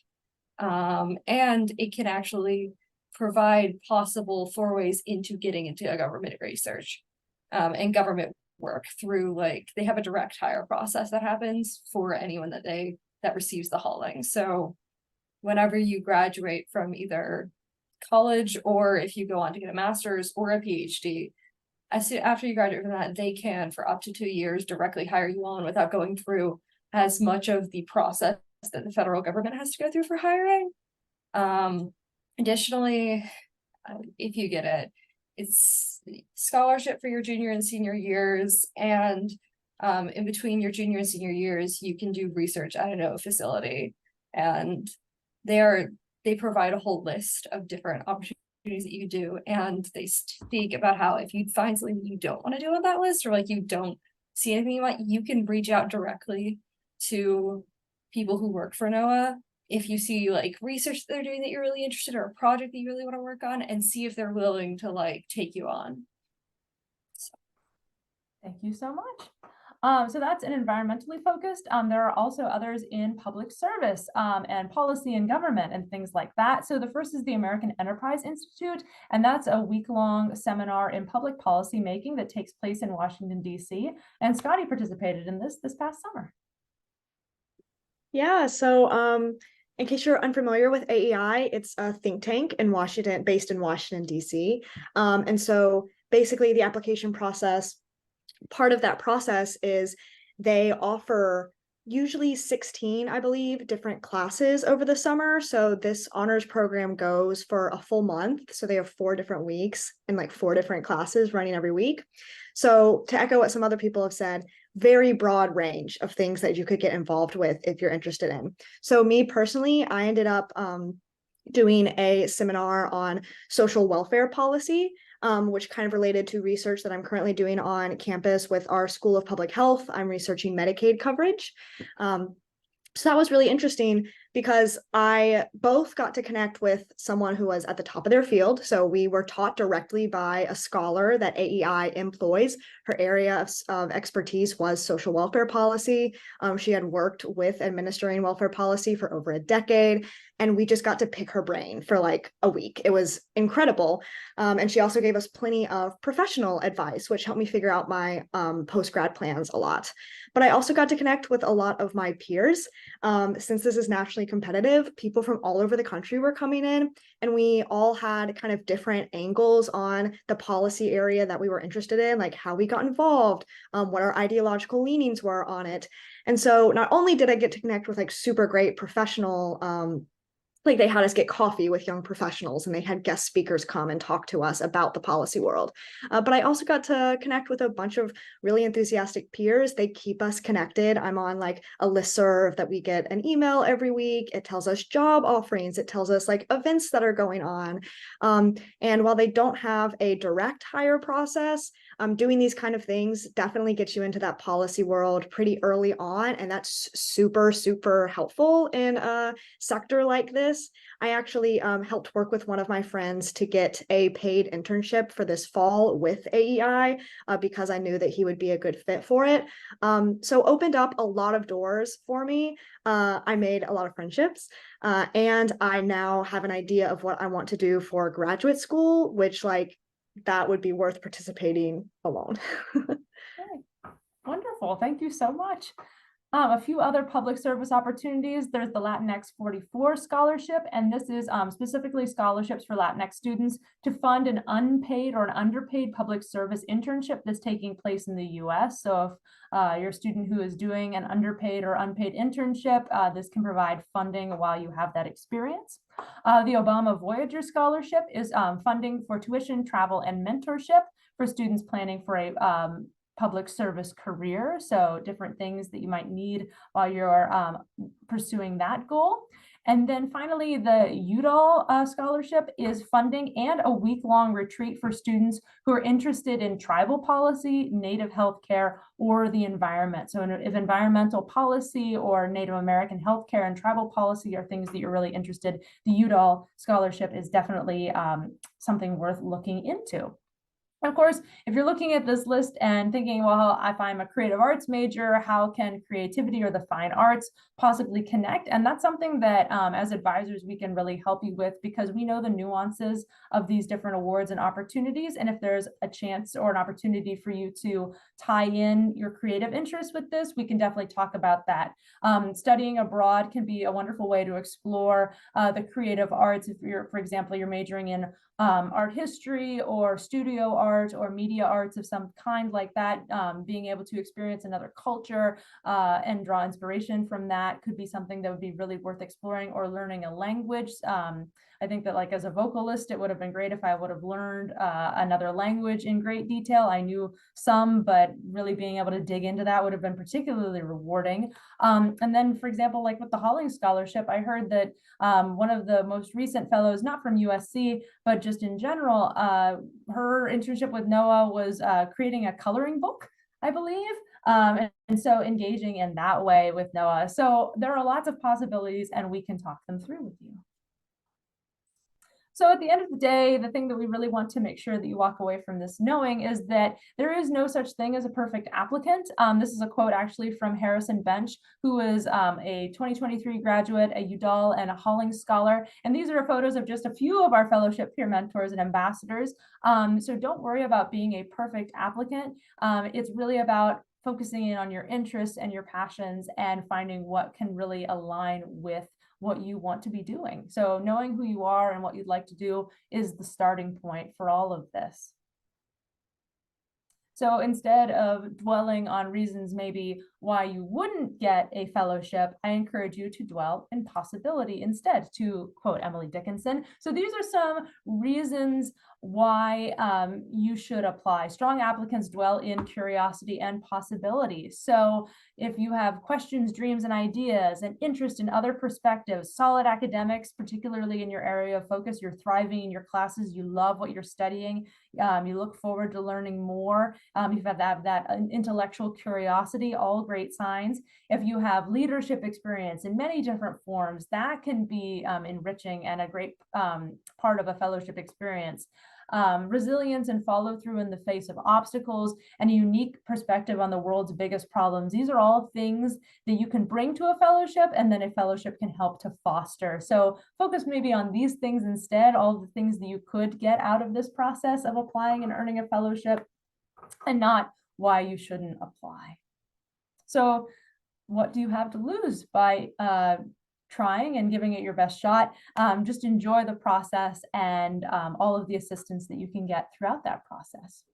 And it can actually provide possible forays into getting into a government research and government work through, like, they have a direct hire process that happens for anyone that receives the Holling. So whenever you graduate from either college or if you go on to get a master's or a PhD, after you graduate from that, they can for up to 2 years directly hire you on without going through as much of the process that the federal government has to go through for hiring. Additionally, if you get it, it's scholarship for your junior and senior years, and in between your junior and senior years, you can do research at a NOAA facility, and they provide a whole list of different opportunities that you can do, and they speak about how if you find something you don't want to do on that list, or like you don't see anything you want, you can reach out directly to people who work for NOAA if you see like research that they're doing that you're really interested in, or a project that you really want to work on, and see if they're willing to like take you on. Thank you so much. So that's an environmentally focused. There are also others in public service and policy and government and things like that. So the first is the American Enterprise Institute, and that's a week-long seminar in public policy making that takes place in Washington, D.C. And Scotty participated in this past summer. Yeah, so in case you're unfamiliar with AEI, it's a think tank in Washington, based in Washington, D.C. And so basically the application process, part of that process is they offer usually 16, I believe, different classes over the summer. So this honors program goes for a full month. So they have 4 different weeks and like 4 different classes running every week. So to echo what some other people have said, very broad range of things that you could get involved with if you're interested in. So me personally, I ended up doing a seminar on social welfare policy, which kind of related to research that I'm currently doing on campus with our School of Public Health. I'm researching Medicaid coverage. So that was really interesting because I both got to connect with someone who was at the top of their field. So we were taught directly by a scholar that AEI employs. Her area of expertise was social welfare policy. She had worked with administering welfare policy for over a decade, and we just got to pick her brain for like a week. It was incredible. And she also gave us plenty of professional advice, which helped me figure out my post-grad plans a lot. But I also got to connect with a lot of my peers. Since this is nationally competitive, people from all over the country were coming in, and we all had kind of different angles on the policy area that we were interested in, like how we got involved, what our ideological leanings were on it. And so not only did I get to connect with like super great professional like they had us get coffee with young professionals and they had guest speakers come and talk to us about the policy world. But I also got to connect with a bunch of really enthusiastic peers. They keep us connected. I'm on like a listserv that we get an email every week. It tells us job offerings. It tells us like events that are going on. And while they don't have a direct hire process, doing these kind of things definitely gets you into that policy world pretty early on, and that's super, super helpful in a sector like this. I actually helped work with one of my friends to get a paid internship for this fall with AEI because I knew that he would be a good fit for it. So opened up a lot of doors for me. I made a lot of friendships, and I now have an idea of what I want to do for graduate school, which like that would be worth participating alone. Okay. Wonderful. Thank you so much. A few other public service opportunities. There's the Latinx 44 scholarship, and this is specifically scholarships for Latinx students to fund an unpaid or an underpaid public service internship that's taking place in the US. So if you're a student who is doing an underpaid or unpaid internship, this can provide funding while you have that experience. The Obama Voyager Scholarship is funding for tuition, travel, and mentorship for students planning for a public service career. So different things that you might need while you're pursuing that goal. And then finally, the Udall scholarship is funding and a week-long retreat for students who are interested in tribal policy, Native healthcare, or the environment. So if environmental policy or Native American healthcare and tribal policy are things that you're really interested, the Udall scholarship is definitely something worth looking into. Of course, if you're looking at this list and thinking, well, if I'm a creative arts major, how can creativity or the fine arts possibly connect? And that's something that as advisors, we can really help you with, because we know the nuances of these different awards and opportunities. And if there's a chance or an opportunity for you to tie in your creative interests with this, we can definitely talk about that. Studying abroad can be a wonderful way to explore the creative arts. If you're, for example, you're majoring in art history or studio art or media arts of some kind like that, being able to experience another culture and draw inspiration from that could be something that would be really worth exploring. Or learning a language. I think that like as a vocalist, it would have been great if I would have learned another language in great detail. I knew some, but really being able to dig into that would have been particularly rewarding. And then, for example, like with the Holling Scholarship, I heard that one of the most recent fellows, not from USC, but just in general, her internship with NOAA was creating a coloring book, I believe. And so engaging in that way with NOAA. So there are lots of possibilities, and we can talk them through with you. So at the end of the day, the thing that we really want to make sure that you walk away from this knowing is that there is no such thing as a perfect applicant. This is a quote actually from Harrison Bench, who is a 2023 graduate, a Udall and a Holling scholar. And these are photos of just a few of our fellowship peer mentors and ambassadors. So don't worry about being a perfect applicant. It's really about focusing in on your interests and your passions and finding what can really align with what you want to be doing. So knowing who you are and what you'd like to do is the starting point for all of this. So instead of dwelling on reasons maybe why you wouldn't get a fellowship, I encourage you to dwell in possibility instead, to quote Emily Dickinson. So these are some reasons why you should apply. Strong applicants dwell in curiosity and possibility. So if you have questions, dreams, and ideas, and interest in other perspectives, solid academics, particularly in your area of focus, you're thriving in your classes, you love what you're studying, you look forward to learning more, you have that intellectual curiosity, all great signs. If you have leadership experience in many different forms, that can be enriching and a great part of a fellowship experience. Resilience and follow through in the face of obstacles, and a unique perspective on the world's biggest problems. These are all things that you can bring to a fellowship, and then a fellowship can help to foster. So focus maybe on these things instead, all the things that you could get out of this process of applying and earning a fellowship, and not why you shouldn't apply. So what do you have to lose by trying and giving it your best shot? Just enjoy the process and all of the assistance that you can get throughout that process.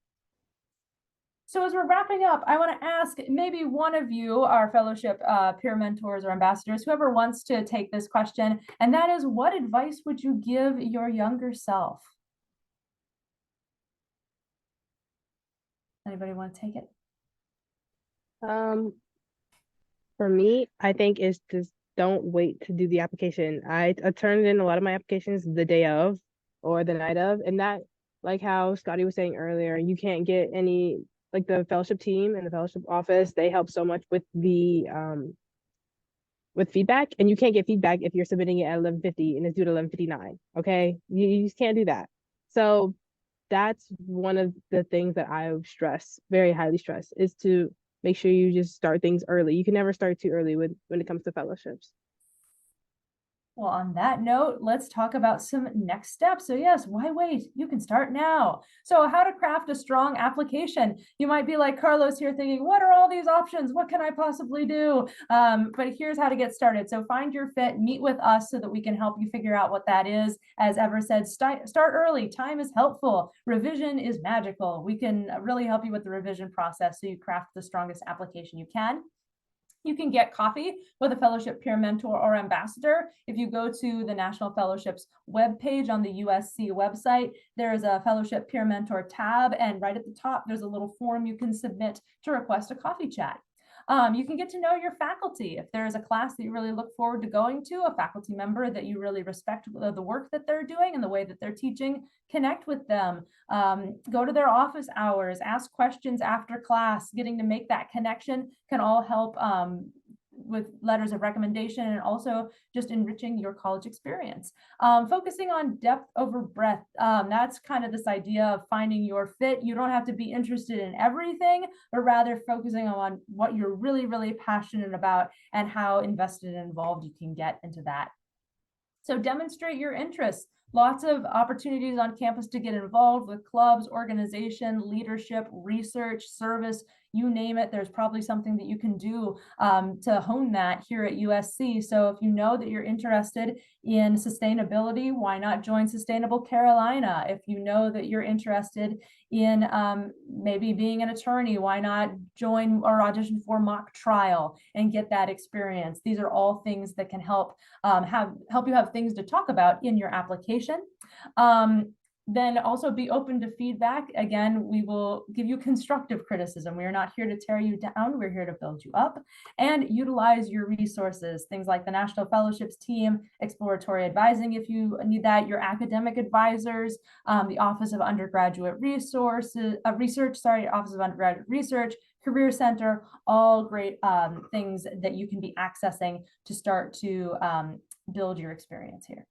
So as we're wrapping up, I want to ask maybe one of you, our fellowship peer mentors or ambassadors, whoever wants to take this question, and that is, what advice would you give your younger self? Anybody want to take it? For me, I think it's just don't wait to do the application. I turned in a lot of my applications the day of or the night of, and that like how Scotty was saying earlier, you can't get any, like the fellowship team and the fellowship office, they help so much with feedback, and you can't get feedback if you're submitting it at 11:50 and it's due at 11:59. Okay, you just can't do that. So that's one of the things that I stress, very highly stress, is to make sure you just start things early. You can never start too early when it comes to fellowships. Well, on that note, let's talk about some next steps. So yes, why wait? You can start now. So how to craft a strong application. You might be like Carlos here thinking, what are all these options? What can I possibly do? But here's how to get started. So find your fit, meet with us so that we can help you figure out what that is. As Ever said, start early. Time is helpful. Revision is magical. We can really help you with the revision process so you craft the strongest application you can. You can get coffee with a fellowship peer mentor or ambassador. If you go to the National Fellowships webpage on the USC website, there is a fellowship peer mentor tab, and right at the top, there's a little form you can submit to request a coffee chat. You can get to know your faculty. If there is a class that you really look forward to going to, a faculty member that you really respect the work that they're doing and the way that they're teaching, connect with them. Go to their office hours, ask questions after class. Getting to make that connection can all help with letters of recommendation and also just enriching your college experience. Focusing on depth over breadth. That's kind of this idea of finding your fit. You don't have to be interested in everything, but rather focusing on what you're really, really passionate about and how invested and involved you can get into that. So demonstrate your interests. Lots of opportunities on campus to get involved with clubs, organization, leadership, research, service, you name it. There's probably something that you can do to hone that here at USC. So if you know that you're interested in sustainability, why not join Sustainable Carolina? If you know that you're interested in maybe being an attorney, why not join or audition for mock trial and get that experience? These are all things that can help help you have things to talk about in your application. Then also be open to feedback. Again, we will give you constructive criticism. We are not here to tear you down. We're here to build you up, and utilize your resources, things like the National Fellowships team, exploratory advising if you need that, your academic advisors, the Office of Undergraduate Office of Undergraduate Research, Career Center, all great things that you can be accessing to start to build your experience here.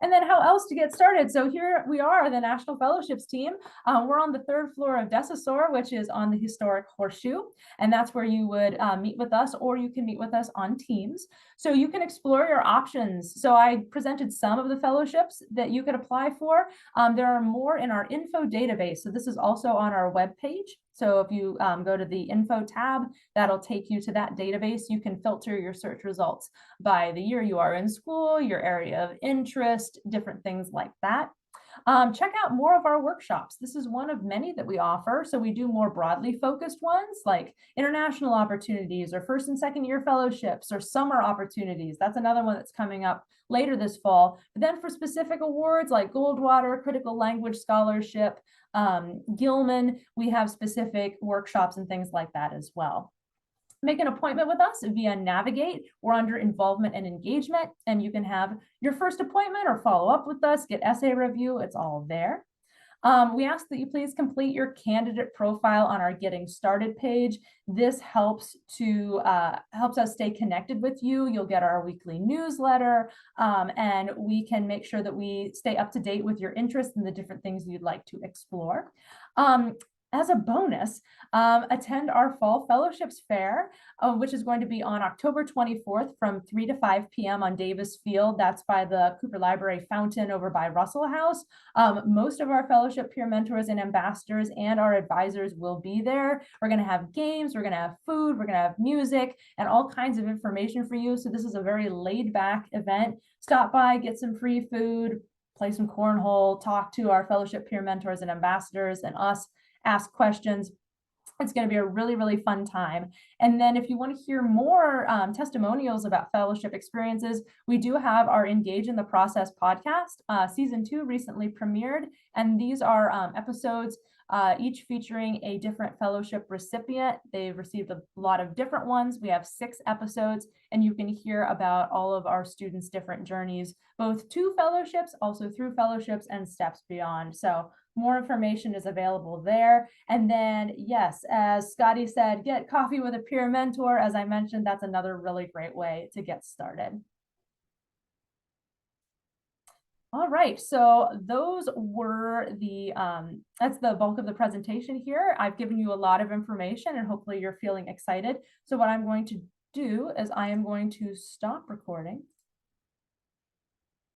And then how else to get started? So here we are, the National Fellowships team. We're on the 3rd floor of Decisor, which is on the historic Horseshoe. And that's where you would meet with us, or you can meet with us on Teams. So you can explore your options. So I presented some of the fellowships that you could apply for. There are more in our info database. So this is also on our webpage. So if you go to the info tab, that'll take you to that database. You can filter your search results by the year you are in school, your area of interest, different things like that. Check out more of our workshops. This is one of many that we offer. So we do more broadly focused ones like international opportunities or 1st and 2nd year fellowships or summer opportunities. That's another one that's coming up later this fall. But then for specific awards like Goldwater, Critical Language Scholarship, Gilman, we have specific workshops and things like that as well. Make an appointment with us via Navigate. We're under involvement and engagement, and you can have your first appointment or follow up with us, get essay review. It's all there. We ask that you please complete your candidate profile on our Getting Started page. This helps us stay connected with you. You'll get our weekly newsletter, and we can make sure that we stay up to date with your interests and the different things you'd like to explore. As a bonus, attend our Fall Fellowships Fair, which is going to be on October 24th from 3 to 5 p.m. on Davis Field. That's by the Cooper Library Fountain over by Russell House. Most of our fellowship peer mentors and ambassadors and our advisors will be there. We're going to have games, we're going to have food, we're going to have music, and all kinds of information for you. So this is a very laid-back event. Stop by, get some free food, play some cornhole, talk to our fellowship peer mentors and ambassadors and us, ask questions. It's going to be a really, really fun time. And then if you want to hear more testimonials about fellowship experiences, we do have our Engage in the Process podcast. Season 2 recently premiered, and these are episodes each featuring a different fellowship recipient. They've received a lot of different ones. We have 6 episodes, and you can hear about all of our students' different journeys, both to fellowships, also through fellowships, and steps beyond. So more information is available there. And then, yes, as Scotty said, get coffee with a peer mentor. As I mentioned, that's another really great way to get started. All right, so those were that's the bulk of the presentation here. I've given you a lot of information and hopefully you're feeling excited. So what I'm going to do is I am going to stop recording